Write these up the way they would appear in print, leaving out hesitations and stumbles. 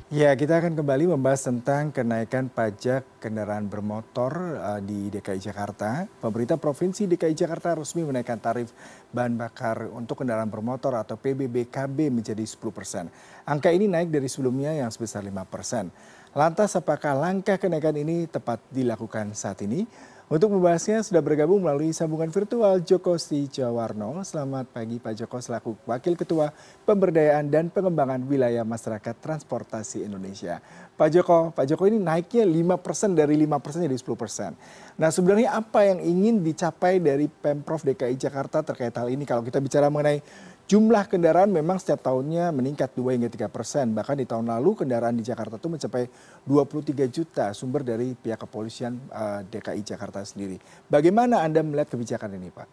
Ya, kita akan kembali membahas tentang kenaikan pajak kendaraan bermotor di DKI Jakarta. Pemerintah Provinsi DKI Jakarta resmi menaikkan tarif bahan bakar untuk kendaraan bermotor atau PBBKB menjadi 10%. Angka ini naik dari sebelumnya yang sebesar 5%. Lantas apakah langkah kenaikan ini tepat dilakukan saat ini? Untuk membahasnya sudah bergabung melalui sambungan virtual Joko Stijawarno. Selamat pagi Pak Joko selaku Wakil Ketua Pemberdayaan dan Pengembangan Wilayah Masyarakat Transportasi Indonesia. Pak Joko ini naiknya 5% dari 5% jadi 10%. Nah sebenarnya apa yang ingin dicapai dari Pemprov DKI Jakarta terkait hal ini? Kalau kita bicara mengenai jumlah kendaraan memang setiap tahunnya meningkat 2 hingga 3%. Bahkan di tahun lalu kendaraan di Jakarta itu mencapai 23 juta sumber dari pihak kepolisian DKI Jakarta sendiri. Bagaimana Anda melihat kebijakan ini Pak?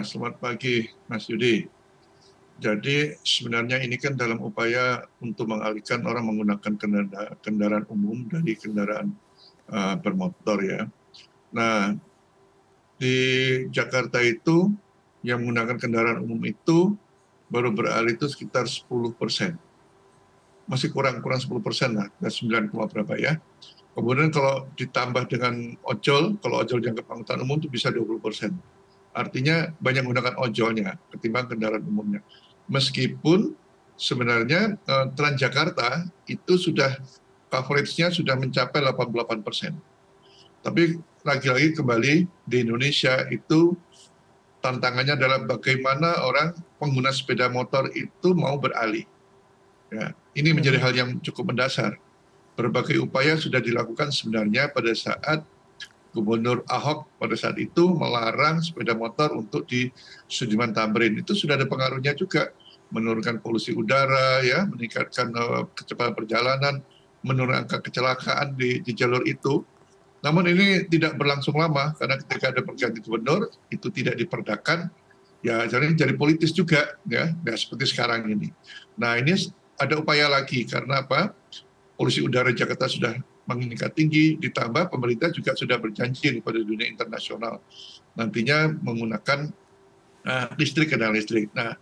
Selamat pagi, Mas Yudi. Jadi sebenarnya ini kan dalam upaya untuk mengalihkan orang menggunakan kendaraan umum dari kendaraan bermotor ya. Nah, di Jakarta itu yang menggunakan kendaraan umum itu baru beralih itu sekitar 10%. Masih kurang 10% lah, 9, berapa ya. Kemudian kalau ditambah dengan ojol, kalau ojol jangka angkutan umum itu bisa 20%. Artinya banyak menggunakan ojolnya ketimbang kendaraan umumnya. Meskipun sebenarnya Transjakarta itu sudah coverage-nya sudah mencapai 88%. Tapi lagi-lagi kembali di Indonesia itu tantangannya adalah bagaimana orang pengguna sepeda motor itu mau beralih. Ya, ini menjadi hal yang cukup mendasar. Berbagai upaya sudah dilakukan sebenarnya pada saat Gubernur Ahok pada saat itu melarang sepeda motor untuk di Sudirman Tamrin. Itu sudah ada pengaruhnya juga, menurunkan polusi udara, ya, meningkatkan kecepatan perjalanan, menurunkan angka kecelakaan di jalur itu. Namun ini tidak berlangsung lama karena ketika ada perganti gubernur itu tidak diperdakan, ya jadi politis juga, ya, nggak seperti sekarang ini. Nah ini ada upaya lagi karena apa? Polusi udara Jakarta sudah meningkat tinggi, ditambah pemerintah juga sudah berjanji kepada dunia internasional nantinya menggunakan listrik, kendaraan listrik. Nah,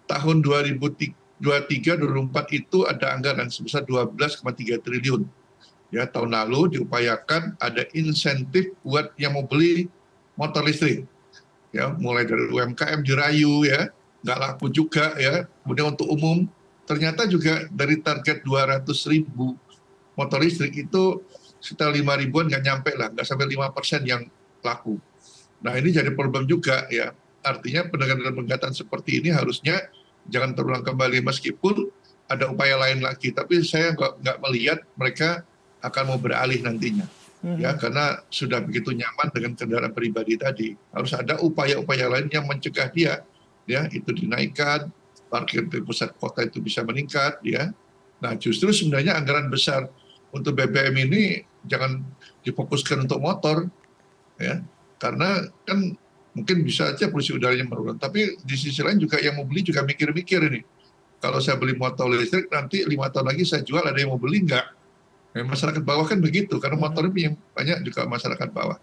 tahun 2023-2024 itu ada anggaran sebesar 12,3 triliun. Ya, tahun lalu diupayakan ada insentif buat yang mau beli motor listrik. Ya, mulai dari UMKM dirayu ya, nggak laku juga ya. Kemudian untuk umum, ternyata juga dari target 200.000 motor listrik itu sekitar 5 ribuan nggak nyampe lah, nggak sampai 5% yang laku. Nah ini jadi problem juga ya. Artinya pendekatan-pendekatan seperti ini harusnya jangan terulang kembali meskipun ada upaya lain lagi. Tapi saya nggak melihat mereka akan mau beralih nantinya. Ya karena sudah begitu nyaman dengan kendaraan pribadi tadi. Harus ada upaya-upaya lain yang mencegah dia, ya itu dinaikkan, parkir di pusat kota itu bisa meningkat, ya. Nah justru sebenarnya anggaran besar untuk BBM ini jangan difokuskan untuk motor, ya, karena kan mungkin bisa aja polusi udaranya menurun. Tapi di sisi lain juga yang mau beli juga mikir-mikir ini. Kalau saya beli motor listrik nanti 5 tahun lagi saya jual ada yang mau beli nggak? Ya, masyarakat bawah kan begitu, karena motor ini yang banyak juga masyarakat bawah.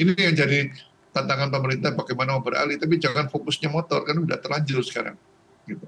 Ini yang jadi tantangan pemerintah bagaimana mau beralih, tapi jangan fokusnya motor kan udah terlanjur sekarang. Gitu.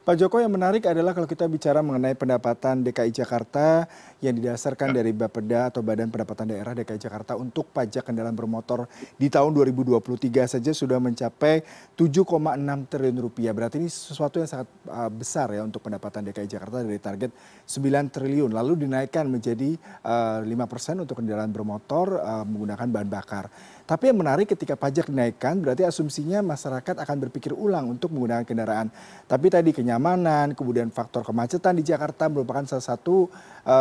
Pak Joko, yang menarik adalah kalau kita bicara mengenai pendapatan DKI Jakarta yang didasarkan Ya. dari Bapeda atau Badan Pendapatan Daerah DKI Jakarta untuk pajak kendaraan bermotor di tahun 2023 saja sudah mencapai 7,6 triliun rupiah. Berarti ini sesuatu yang sangat besar ya untuk pendapatan DKI Jakarta dari target 9 triliun. Lalu dinaikkan menjadi 5% untuk kendaraan bermotor menggunakan bahan bakar. Tapi yang menarik ketika pajak dinaikkan berarti asumsinya masyarakat akan berpikir ulang untuk menggunakan kendaraan. Tapi tadi kenyamanan, kemudian faktor kemacetan di Jakarta merupakan salah satu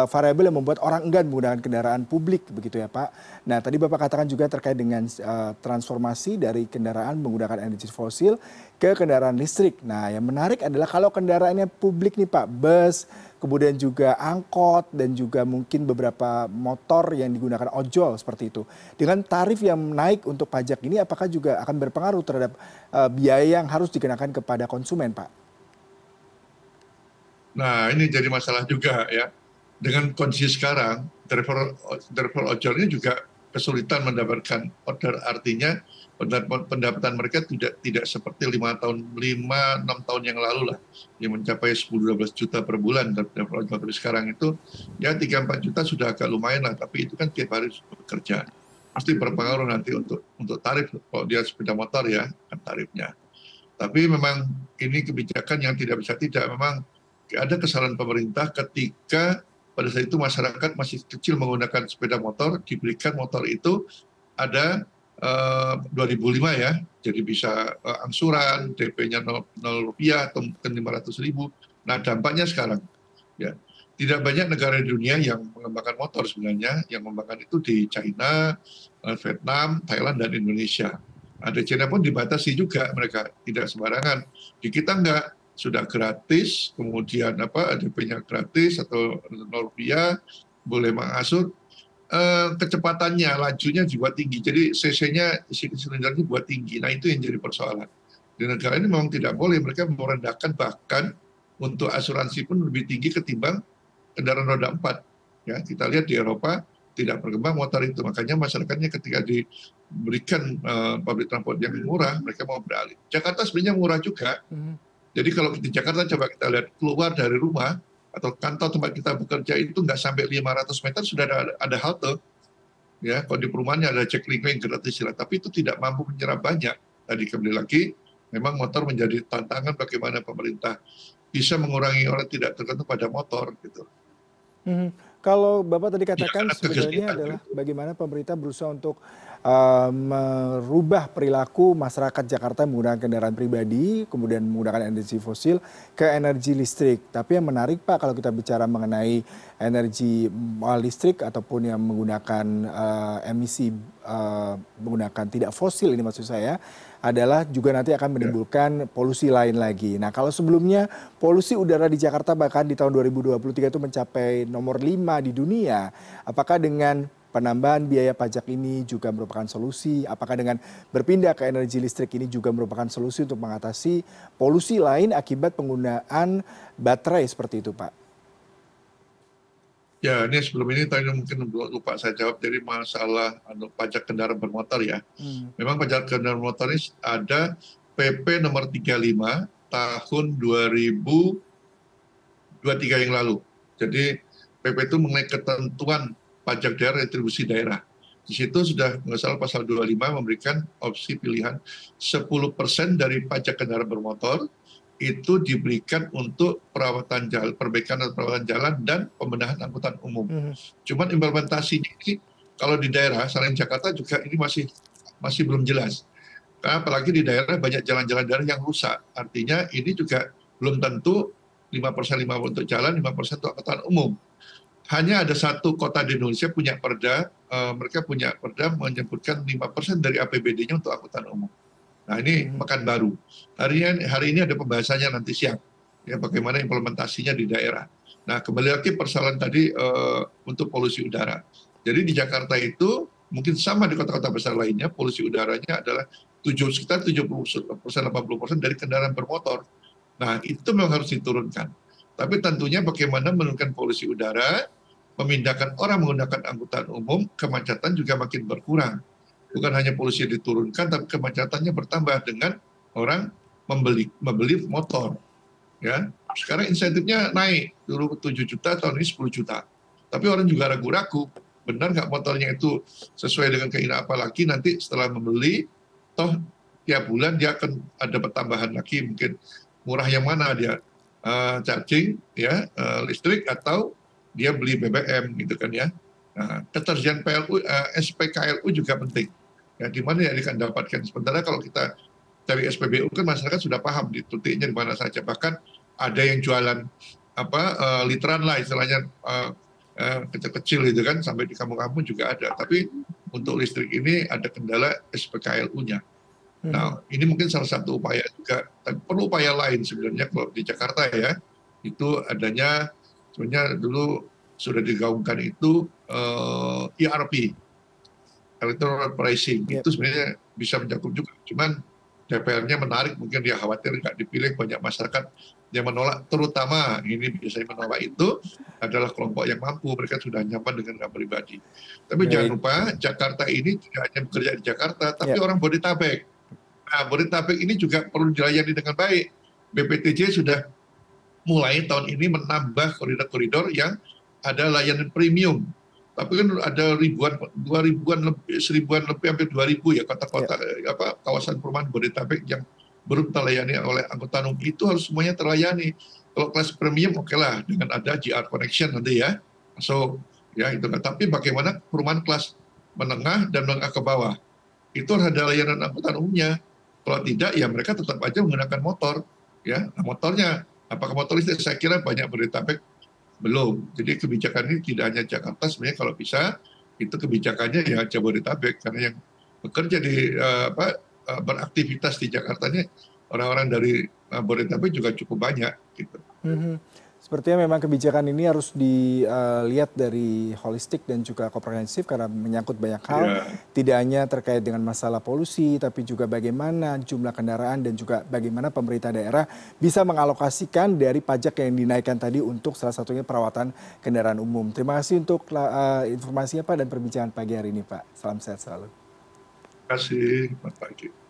variabel yang membuat orang enggan menggunakan kendaraan publik begitu ya Pak. Nah tadi Bapak katakan juga terkait dengan transformasi dari kendaraan menggunakan energi fosil ke kendaraan listrik. Nah yang menarik adalah kalau kendaraannya publik nih Pak, bus, kemudian juga angkot dan juga mungkin beberapa motor yang digunakan ojol seperti itu. Dengan tarif yang naik untuk pajak ini apakah juga akan berpengaruh terhadap biaya yang harus dikenakan kepada konsumen Pak? Nah ini jadi masalah juga ya. Dengan kondisi sekarang, driver ojolnya juga kesulitan mendapatkan order, artinya pendapatan mereka tidak seperti 5-6 tahun yang lalu lah, yang mencapai 10-12 juta per bulan. Tapi sekarang itu ya 3-4 juta sudah agak lumayan lah, tapi itu kan tiap hari bekerja. Pasti berpengaruh nanti untuk tarif kalau dia sepeda motor ya, kan tarifnya. Tapi memang ini kebijakan yang tidak bisa tidak. Memang ada kesalahan pemerintah ketika pada saat itu masyarakat masih kecil menggunakan sepeda motor, diberikan motor itu ada 2005 ya, jadi bisa angsuran, DP-nya 0 rupiah atau mungkin 500.000. Nah dampaknya sekarang, ya tidak banyak negara di dunia yang mengembangkan motor sebenarnya. Yang mengembangkan itu di China, Vietnam, Thailand, dan Indonesia. Ada China pun dibatasi juga mereka, tidak sembarangan. Di kita enggak, sudah gratis, kemudian DP-nya gratis atau 0 rupiah, boleh mengasur, kecepatannya, lajunya juga tinggi. Jadi cc-nya, silindernya buat tinggi. Nah itu yang jadi persoalan. Di negara ini memang tidak boleh, mereka merendahkan, bahkan untuk asuransi pun lebih tinggi ketimbang kendaraan roda 4. Ya, kita lihat di Eropa tidak berkembang motor itu. Makanya masyarakatnya ketika diberikan public transport yang murah, mereka mau beralih. Jakarta sebenarnya murah juga. Jadi kalau di Jakarta coba kita lihat, keluar dari rumah atau kantor tempat kita bekerja itu nggak sampai 500 meter sudah ada halte. Ya, kalau di perumahannya ada checkpoint gratis lah, tapi itu tidak mampu menyerap banyak. Tadi kembali lagi, memang motor menjadi tantangan bagaimana pemerintah bisa mengurangi orang tidak tergantung pada motor gitu. Kalau Bapak tadi katakan Ya, sebenarnya adalah bagaimana pemerintah berusaha untuk merubah perilaku masyarakat Jakarta menggunakan kendaraan pribadi, kemudian menggunakan energi fosil ke energi listrik. Tapi yang menarik Pak, kalau kita bicara mengenai energi listrik ataupun yang menggunakan emisi menggunakan tidak fosil ini maksud saya, adalah juga nanti akan menimbulkan polusi lain lagi. Nah kalau sebelumnya polusi udara di Jakarta bahkan di tahun 2023 itu mencapai nomor 5 di dunia, apakah dengan penambahan biaya pajak ini juga merupakan solusi? Apakah dengan berpindah ke energi listrik ini juga merupakan solusi untuk mengatasi polusi lain akibat penggunaan baterai seperti itu Pak? Ya, ini sebelum ini tadi mungkin lupa saya jawab dari masalah pajak kendaraan bermotor ya. Memang pajak kendaraan bermotor ini ada PP nomor 35 tahun 2023 yang lalu. Jadi PP itu mengenai ketentuan pajak daerah, retribusi daerah. Di situ sudah nggak salah pasal 25 memberikan opsi pilihan 10% dari pajak kendaraan bermotor itu diberikan untuk perawatan jalan, perbaikan atau perawatan jalan dan pembenahan angkutan umum. Cuman implementasinya ini kalau di daerah, selain Jakarta juga ini masih belum jelas. Karena apalagi di daerah banyak jalan-jalan daerah yang rusak. Artinya ini juga belum tentu 5% untuk jalan, 5% untuk angkutan umum. Hanya ada satu kota di Indonesia punya perda, mereka punya perda menyebutkan 5% dari APBD-nya untuk angkutan umum. Nah ini Pekanbaru. Hari ini ada pembahasannya nanti siang. Ya, bagaimana implementasinya di daerah. Nah kembali lagi persoalan tadi untuk polusi udara. Jadi di Jakarta itu mungkin sama di kota-kota besar lainnya, polusi udaranya adalah sekitar 70%, 80% dari kendaraan bermotor. Nah itu memang harus diturunkan. Tapi tentunya bagaimana menurunkan polusi udara, memindahkan orang menggunakan angkutan umum, kemacetan juga makin berkurang. Bukan hanya polusi diturunkan, tapi kemacetannya bertambah dengan orang membeli motor. Ya, sekarang insentifnya naik, dulu 7 juta, tahun ini 10 juta. Tapi orang juga ragu-ragu, benar nggak motornya itu sesuai dengan keinginan, apalagi nanti setelah membeli, toh tiap bulan dia akan ada pertambahan lagi, mungkin murah yang mana dia charging, ya listrik atau dia beli BBM gitu kan ya. Nah, ketersediaan PLU, SPKLU juga penting. Ya, di mana ya akan dapatkan. Sementara kalau kita cari SPBU kan masyarakat sudah paham di titiknya di mana saja. Bahkan ada yang jualan literan lah istilahnya kecil-kecil itu kan, sampai di kampung-kampung juga ada. Tapi untuk listrik ini ada kendala SPKLU-nya. Nah, ini mungkin salah satu upaya juga. Tapi perlu upaya lain sebenarnya kalau di Jakarta ya. Itu adanya sebenarnya dulu sudah digaungkan itu ERP, electoral pricing. Itu sebenarnya bisa mencakup juga. Cuman DPR-nya menarik, mungkin dia khawatir nggak dipilih, banyak masyarakat yang menolak, terutama ini biasanya menolak itu adalah kelompok yang mampu, mereka sudah nyaman dengan kendaraan pribadi. Tapi jangan Baik, lupa Jakarta ini tidak hanya bekerja di Jakarta, tapi ya. orang Bodetabek. Nah, Bodetabek ini juga perlu dilayani dengan baik. BPTJ sudah mulai tahun ini menambah koridor-koridor yang ada layanan premium. Tapi kan ada ribuan, 2.000-an lebih, 1.000-an lebih, hampir 2.000 ya Ya. kota-kota, kawasan perumahan Bodetabek yang belum terlayani oleh angkutan umum, itu harus semuanya terlayani. Kalau kelas premium oke lah dengan ada GR Connection nanti ya. So ya itu kan. Tapi bagaimana perumahan kelas menengah dan menengah ke bawah? Itu harus ada layanan angkutan umumnya. Kalau tidak ya mereka tetap aja menggunakan motor. Ya, nah, motornya apakah motor listrik? Saya kira banyak Bodetabek belum. Jadi kebijakan ini tidak hanya Jakarta, sebenarnya kalau bisa itu kebijakannya ya Jabodetabek, karena yang bekerja di beraktivitas di Jakarta ini orang-orang dari Bodetabek juga cukup banyak gitu. Mhm. Sepertinya memang kebijakan ini harus dilihat dari holistik dan juga komprehensif karena menyangkut banyak hal, Ya, tidak hanya terkait dengan masalah polusi, tapi juga bagaimana jumlah kendaraan dan juga bagaimana pemerintah daerah bisa mengalokasikan dari pajak yang dinaikkan tadi untuk salah satunya perawatan kendaraan umum. Terima kasih untuk informasinya Pak dan perbincangan pagi hari ini Pak. Salam sehat selalu. terima kasih. Selamat pagi.